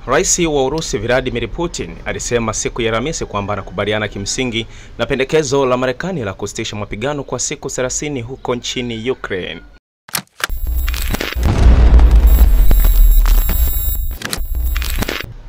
Rais wa Urusi Vladimir Putin alisema siku ya Alhamisi kwamba anakubaliana kimsingi na pendekezo la Marekani la kusitisha mapigano kwa siku 30 huko nchini Ukraine.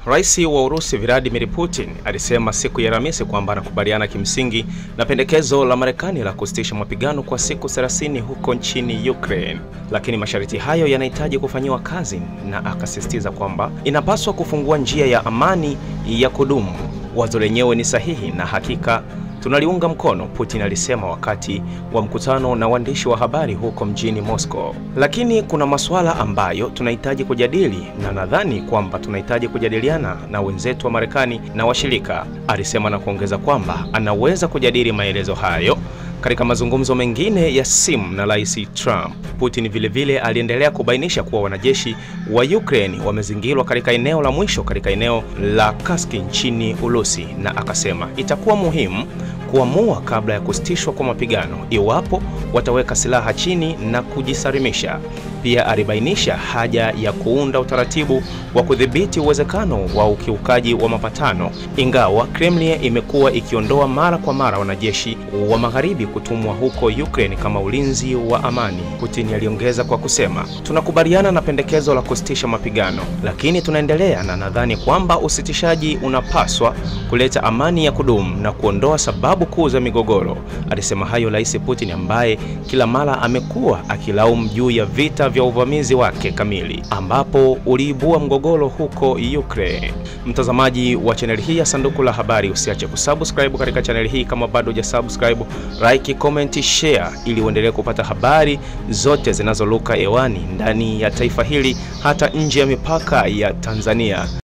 Rais wa Urusi Vladimir Putin alisema siku ya Alhamisi kwamba anakubaliana kimsingi na pendekezo la Marekani la kusitisha mapigano kwa siku 30 huko nchini Ukraine, lakini masharti hayo yanahitaji kufanywa kazi, na akasisitiza kwamba inapaswa kufungua njia ya amani ya kudumu. Wazo lenyewe ni sahihi na hakika tunaliunga mkono, Putin alisema wakati wa mkutano na waandishi wa habari huko mjini Moscow. Lakini kuna masuala ambayo tunahitaji kujadili, na nadhani kwamba tunahitaji kujadiliana na wenzetu wa Marekani na washirika, alisema, na kuongeza kwamba anaweza kujadili maelezo hayo katika mazungumzo mengine ya simu na Rais Trump. Putin vilevile aliendelea kubainisha kuwa wanajeshi wa Ukraine wamezingirwa katika eneo la mwisho katika eneo la Kursk nchini Urusi, na akasema itakuwa muhimu kuamua kabla ya kusitishwa kwa mapigano iwapo wataweka silaha chini na kujisalimisha. Pia alibainisha haja ya kuunda utaratibu wa kudhibiti uwezekano wa ukiukaji wa mapatano, ingawa Kremlin imekuwa ikiondoa mara kwa mara wanajeshi wa magharibi kutumwa huko Ukraine kama ulinzi wa amani. Putin aliongeza kwa kusema, tunakubaliana na pendekezo la kusitisha mapigano, lakini tunaendelea na nadhani kwamba usitishaji unapaswa kuleta amani ya kudumu na kuondoa sababu kuu za migogoro. Alisema hayo Rais Putin ambaye kila mara amekuwa akilaumu juu ya vita vya uvamizi wake kamili ambapo uliibua mgogoro huko Ukraine. Mtazamaji wa channel hii ya Sanduku la Habari, usiache kusubscribe katika channel hii kama bado hujasubscribe, like, comment, share ili uendelee kupata habari zote zinazoruka hewani ndani ya taifa hili hata nje ya mipaka ya Tanzania.